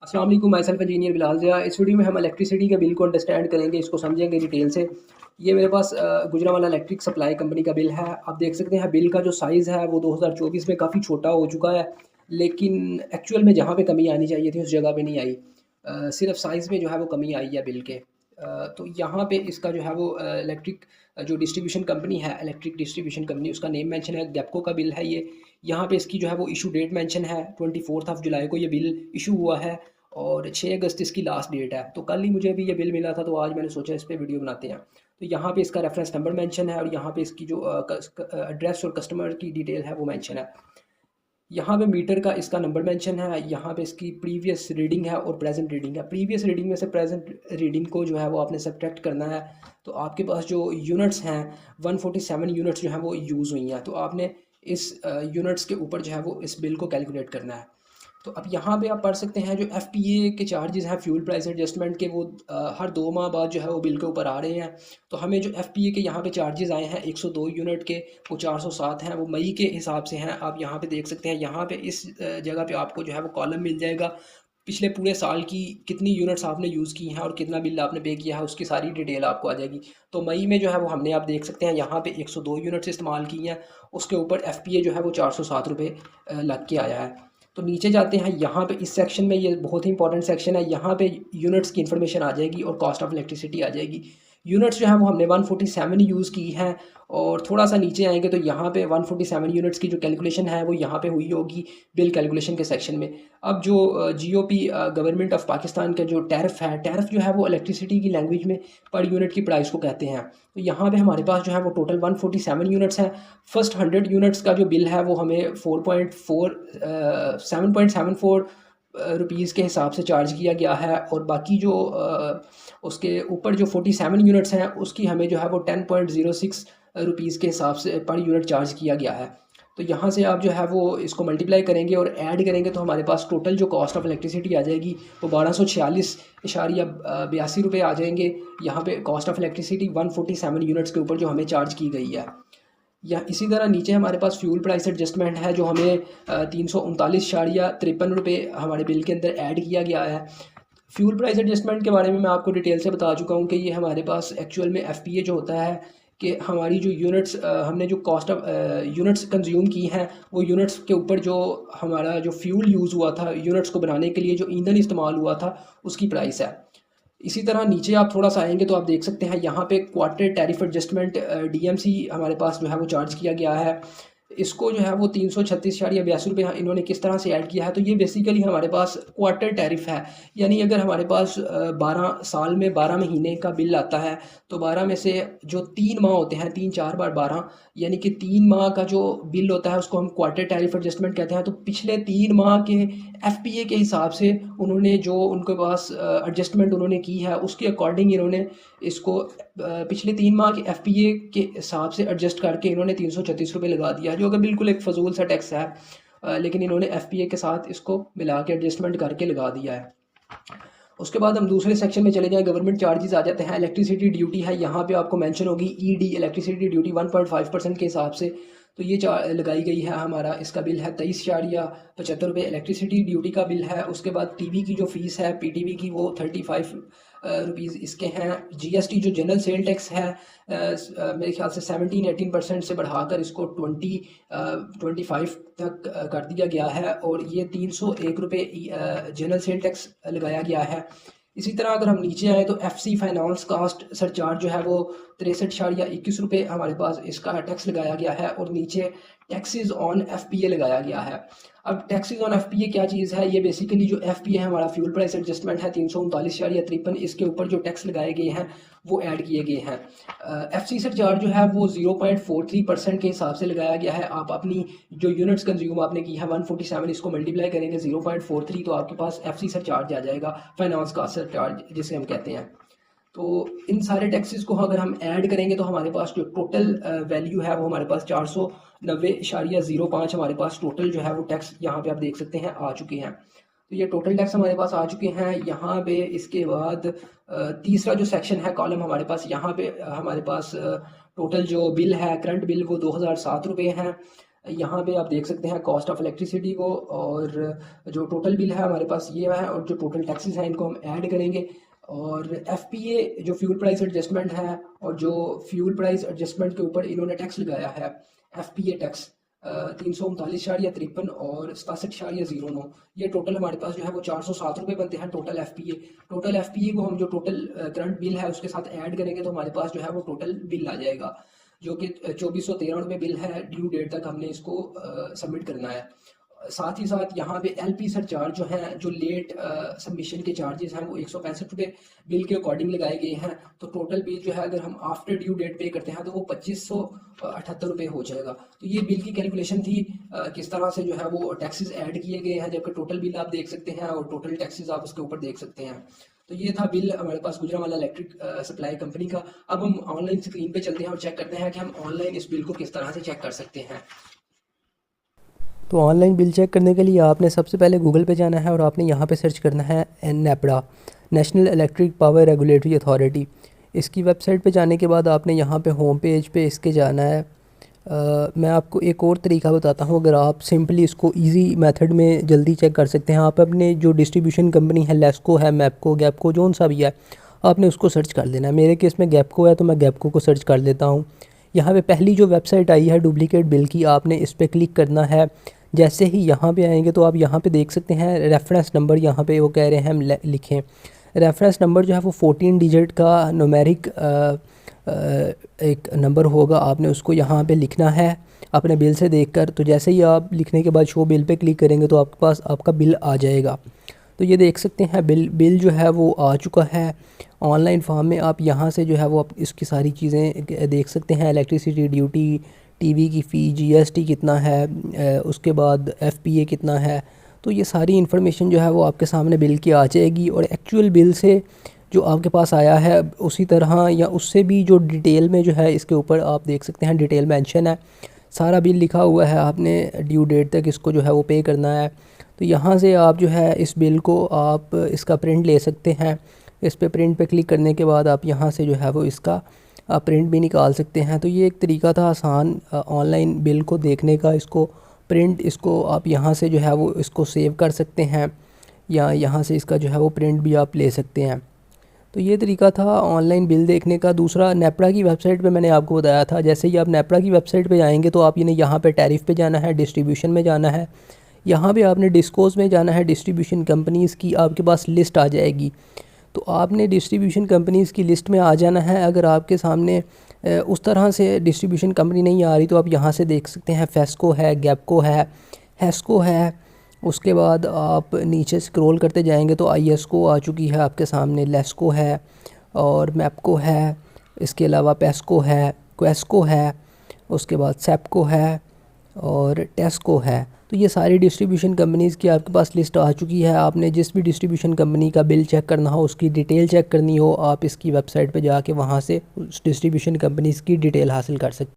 अस्सलाम वालेकुम, myself engineer Bilal Zia. इस वीडियो में हम इलेक्ट्रिसिटी के बिल को अंडरस्टैंड करेंगे, इसको समझेंगे डिटेल से। ये मेरे पास गुजरांवाला इलेक्ट्रिक सप्लाई कंपनी का बिल है। आप देख सकते हैं बिल का जो साइज़ है वो 2024 में काफ़ी छोटा हो चुका है, लेकिन एक्चुअल में जहाँ पे कमी आनी चाहिए थी उस जगह पे नहीं आई। सिर्फ साइज़ में जो है वो कमी आई है बिल के। तो यहाँ पे इसका जो है वो इलेक्ट्रिक जो डिस्ट्रीब्यूशन कंपनी है, इलेक्ट्रिक डिस्ट्रीब्यूशन कंपनी, उसका नेम मेंशन है, गैपको का बिल है ये। यहाँ पे इसकी जो है वो इशू डेट मेंशन है, 24 जुलाई को ये बिल इशू हुआ है और 6 अगस्त इसकी लास्ट डेट है। तो कल ही मुझे अभी ये बिल मिला था, तो आज मैंने सोचा इस पे वीडियो बनाते हैं। तो यहाँ पे इसका रेफरेंस नंबर मेंशन है और यहाँ पे इसकी जो एड्रेस और कस्टमर की डिटेल है वो मेंशन है। यहाँ पे मीटर का इसका नंबर मेंशन है, यहाँ पे इसकी प्रीवियस रीडिंग है और प्रेजेंट रीडिंग है। प्रीवियस रीडिंग में से प्रेजेंट रीडिंग को जो है वो आपने सब्ट्रैक्ट करना है। तो आपके पास जो यूनिट्स हैं 147 यूनिट्स जो हैं वो यूज़ हुई हैं, तो आपने इस यूनिट्स के ऊपर जो है वो इस बिल को कैलकुलेट करना है। तो अब यहाँ पे आप पढ़ सकते हैं जो एफपीए के चार्जेस हैं फ्यूल प्राइस एडजस्टमेंट के, वो हर 2 माह बाद जो है वो बिल के ऊपर आ रहे हैं। तो हमें जो एफपीए के यहाँ पे चार्जेस आए हैं 102 यूनिट के, वो 407 हैं, वो मई के हिसाब से हैं। आप यहाँ पे देख सकते हैं, यहाँ पे इस जगह पे आपको जो है वो कॉलम मिल जाएगा। पिछले पूरे साल की कितनी यूनिट्स आपने यूज़ की हैं और कितना बिल आपने पे किया है उसकी सारी डिटेल आपको आ जाएगी। तो मई में जो है वो हमने, आप देख सकते हैं यहाँ पे 102 यूनिट्स इस्तेमाल की हैं, उसके ऊपर एफपीए जो है वो 407 रुपये लग के आया है। तो नीचे जाते हैं, यहाँ पे इस सेक्शन में, ये बहुत ही इंपॉर्टेंट सेक्शन है, यहाँ पे यूनिट्स की इन्फॉर्मेशन आ जाएगी और कॉस्ट ऑफ इलेक्ट्रिसिटी आ जाएगी। यूनिट्स जो है वो हमने 147 यूज़ की हैं और थोड़ा सा नीचे आएंगे तो यहाँ पे 147 यूनिट्स की जो कैलकुलेशन है वो यहाँ पे हुई होगी बिल कैलकुलेशन के सेक्शन में। अब जो जीओपी गवर्नमेंट ऑफ पाकिस्तान का जो टैरिफ है, टैरिफ जो है वो इलेक्ट्रिसिटी की लैंग्वेज में पर यूनिट की प्राइस को कहते हैं। तो यहाँ पे हमारे पास जो है वो टोटल 147 यूनिट्स हैं। फर्स्ट 100 यूनिट्स का जो बिल है वो हमें 7.74 रुपीज़ के हिसाब से चार्ज किया गया है और बाकी जो उसके ऊपर जो 47 यूनिट्स हैं उसकी हमें जो है वो 10.06 रुपीज़ के हिसाब से पर यूनिट चार्ज किया गया है। तो यहाँ से आप जो है वो इसको मल्टीप्लाई करेंगे और ऐड करेंगे तो हमारे पास टोटल जो कॉस्ट ऑफ इलेक्ट्रिसिटी आ जाएगी वो 1246.82 रुपये आ जाएंगे। यहाँ पे कॉस्ट ऑफ इलेक्ट्रिसिटी 147 यूनिट्स के ऊपर जो हमें चार्ज की गई है। या इसी तरह नीचे हमारे पास फ्यूल प्राइस एडजस्टमेंट है, जो हमें 339.53 रुपये हमारे बिल के अंदर ऐड किया गया है। फ्यूल प्राइस एडजस्टमेंट के बारे में मैं आपको डिटेल से बता चुका हूँ कि ये हमारे पास एक्चुअल में एफपीए जो होता है कि हमारी जो यूनिट्स हमने जो कॉस्ट ऑफ यूनिट्स कंज्यूम की हैं वो यूनिट्स के ऊपर जो हमारा जो फ्यूल यूज़ हुआ था यूनिट्स को बनाने के लिए, जो ईंधन इस्तेमाल हुआ था, उसकी प्राइस है। इसी तरह नीचे आप थोड़ा सा आएंगे तो आप देख सकते हैं यहाँ पे क्वार्टर टैरिफ एडजस्टमेंट डीएमसी हमारे पास जो है वो चार्ज किया गया है। इसको जो है वो 336.82 रुपये इन्होंने किस तरह से ऐड किया है, तो ये बेसिकली हमारे पास क्वार्टर टैरिफ है। यानी अगर हमारे पास 12 साल में 12 महीने का बिल आता है तो 12 में से जो 3 माह होते हैं, 3 4 बार 12, यानी कि 3 माह का जो बिल होता है उसको हम क्वार्टर टैरिफ एडजस्टमेंट कहते हैं। तो पिछले 3 माह के एफपीए के हिसाब से उन्होंने जो उनके पास एडजस्टमेंट उन्होंने की है उसके अकॉर्डिंग इन्होंने इसको पिछले 3 माह के एफपीए के हिसाब से एडजस्ट करके इन्होंने 336 रुपये लगा दिया, जो अगर बिल्कुल एक फजूल सा टैक्स है, लेकिन इन्होंने एफपीए के साथ इसको मिला के एडजस्टमेंट करके लगा दिया है। उसके बाद हम दूसरे सेक्शन में चले जाएं, गवर्नमेंट चार्जेस आ जाते हैं। इलेक्ट्रिसिटी ड्यूटी है, यहाँ पे आपको मेंशन होगी ईडी इलेक्ट्रिसिटी ड्यूटी 1.5% के हिसाब से, तो ये लगाई गई है। हमारा इसका बिल है 23.75 रुपये इलेक्ट्रिसिटी ड्यूटी का बिल है। उसके बाद टीवी की जो फीस है पीटीवी की वो 35 रुपीज़ इसके हैं। जीएसटी जो जनरल सेल टैक्स है मेरे ख्याल से 17-18% से बढ़ाकर इसको 25 तक कर दिया गया है और ये 301 रुपये जनरल सेल टैक्स लगाया गया है। इसी तरह अगर हम नीचे आए तो एफसी फाइनेंस कास्ट सरचार्ज जो है वो 63.21 रुपये हमारे पास इसका टैक्स लगाया गया है और नीचे टैक्सेस ऑन एफपीए लगाया गया है। अब टैक्सेस ऑन एफपीए क्या चीज़ है, ये बेसिकली जो एफपीए है हमारा फ्यूल प्राइस एडजस्टमेंट है 339.53, इसके ऊपर जो टैक्स लगाए गए हैं वो ऐड किए गए हैं। एफसी सरचार्ज जो है वो 0.43% के हिसाब से लगाया गया है। आप अपनी जो यूनिट्स कंज्यूम आपने की है 147, इसको मल्टीप्लाई करेंगे 0.43 तो आपके पास एफसी सरचार्ज आ जाएगा, फाइनेंस का सरचार्ज जिसे हम कहते हैं। तो इन सारे टैक्सेस को अगर हम ऐड करेंगे तो हमारे पास जो टोटल वैल्यू है वो हमारे पास 490.05 हमारे पास टोटल जो है वो टैक्स यहाँ पे आप देख सकते हैं आ चुके हैं। तो ये टोटल टैक्स हमारे पास आ चुके हैं यहाँ पे। इसके बाद तीसरा जो सेक्शन है कॉलम हमारे पास, यहाँ पे हमारे पास टोटल जो बिल है करंट बिल वो 2007 रुपये हैं। यहाँ पे आप देख सकते हैं कॉस्ट ऑफ इलेक्ट्रिसिटी को, और जो टोटल बिल है हमारे पास ये है, और जो टोटल टैक्सेस हैं इनको हम ऐड करेंगे। और FPA जो फ्यूल प्राइस एडजस्टमेंट है, और जो फ्यूल प्राइस एडजस्टमेंट के ऊपर इन्होंने टैक्स लगाया है FPA टैक्स 339.53 और 67.09, ये टोटल हमारे पास जो है वो 407 रुपये बनते हैं टोटल FPA को हम जो टोटल करंट बिल है उसके साथ ऐड करेंगे तो हमारे पास जो है वो टोटल बिल आ जाएगा, जो कि 2413 रुपये बिल है। ड्यू डेट तक हमने इसको सबमिट करना है। साथ ही साथ यहाँ पे LP सरचार्ज जो है, जो लेट सबमिशन के चार्जेस हैं, वो 165 रुपये बिल के अकॉर्डिंग लगाए गए हैं। तो टोटल बिल जो है अगर हम आफ्टर ड्यू डेट पे करते हैं तो वो 2578 रुपये हो जाएगा। तो ये बिल की कैलकुलेशन थी, किस तरह से जो है वो टैक्सेस ऐड किए गए हैं, जबकि टोटल बिल आप देख सकते हैं और टोटल टैक्सेस आप उसके ऊपर देख सकते हैं। तो ये था बिल हमारे पास गुजरांवाला इलेक्ट्रिक सप्लाई कंपनी का। अब हम ऑनलाइन स्क्रीन पे चलते हैं और चेक करते हैं कि हम ऑनलाइन इस बिल को किस तरह से चेक कर सकते हैं। तो ऑनलाइन बिल चेक करने के लिए आपने सबसे पहले गूगल पे जाना है और आपने यहाँ पे सर्च करना है NEPRA, national electric power regulatory authority. इसकी वेबसाइट पे जाने के बाद आपने यहाँ पे होम पेज पे इसके जाना है। मैं आपको एक और तरीका बताता हूँ, अगर आप सिंपली इसको इजी मेथड में जल्दी चेक कर सकते हैं। आप अपने जो डिस्ट्रीब्यूशन कंपनी है, लेस्को है, मैपको, गैपको, जोन सा भी है, आपने उसको सर्च कर लेना है। मेरे केस में गैपको है तो मैं गैपको को सर्च कर लेता हूँ। यहाँ पे पहली जो वेबसाइट आई है डुप्लीकेट बिल की, आपने इस पर क्लिक करना है। जैसे ही यहाँ पे आएंगे तो आप यहाँ पे देख सकते हैं रेफरेंस नंबर, यहाँ पे वो कह रहे हैं हम लिखें। रेफरेंस नंबर जो है वो 14 डिजिट का न्यूमेरिक एक नंबर होगा, आपने उसको यहाँ पे लिखना है अपने बिल से देखकर। तो जैसे ही आप लिखने के बाद शो बिल पे क्लिक करेंगे तो आपके पास आपका बिल आ जाएगा। तो ये देख सकते हैं बिल जो है वो आ चुका है ऑनलाइन फॉर्म में। आप यहाँ से जो है वो आप इसकी सारी चीज़ें देख सकते हैं, इलेक्ट्रिसिटी ड्यूटी, टीवी की फ़ी, GST कितना है, उसके बाद FPA कितना है। तो ये सारी इन्फॉर्मेशन जो है वो आपके सामने बिल की आ जाएगी। और एक्चुअल बिल से जो आपके पास आया है उसी तरह या उससे भी जो डिटेल में जो है इसके ऊपर आप देख सकते हैं डिटेल मेंशन है, सारा बिल लिखा हुआ है। आपने ड्यू डेट तक इसको जो है वो पे करना है। तो यहाँ से आप जो है इस बिल को आप इसका प्रिंट ले सकते हैं। इस पे प्रिंट पे क्लिक करने के बाद आप यहाँ से जो है वो इसका आप प्रिंट भी निकाल सकते हैं। तो ये एक तरीका था आसान ऑनलाइन बिल को देखने का। इसको प्रिंट, इसको आप यहाँ से जो है वो इसको सेव कर सकते हैं, या यहाँ से इसका जो है वो प्रिंट भी आप ले सकते हैं। तो ये तरीका था ऑनलाइन बिल देखने का। दूसरा, नेपरा की वेबसाइट पे मैंने आपको बताया था, जैसे ही आप नेपरा की वेबसाइट पे जाएंगे तो आप इन्हें यहाँ पे टैरिफ पे जाना है, डिस्ट्रीब्यूशन में जाना है। यहाँ पे आपने डिस्कोज़ में जाना है, डिस्ट्रीब्यूशन कंपनीज़ की आपके पास लिस्ट आ जाएगी। तो आपने डिस्ट्रीब्यूशन कंपनीज़ की लिस्ट में आ जाना है। अगर आपके सामने उस तरह से डिस्ट्रीब्यूशन कंपनी नहीं आ रही तो आप यहाँ से देख सकते हैं फेस्को है, गैपको है, हेस्को है। उसके बाद आप नीचे स्क्रॉल करते जाएंगे तो ISCO आ चुकी है आपके सामने, लेस्को है और मैपको है, इसके अलावा पेस्को है, क्वेस्को है, उसके बाद सेपको है और टेस्को है। तो ये सारी डिस्ट्रीब्यूशन कंपनीज़ की आपके पास लिस्ट आ चुकी है। आपने जिस भी डिस्ट्रीब्यूशन कंपनी का बिल चेक करना हो, उसकी डिटेल चेक करनी हो, आप इसकी वेबसाइट पे जाके वहाँ से उस डिस्ट्रीब्यूशन कंपनीज़ की डिटेल हासिल कर सकते हैं।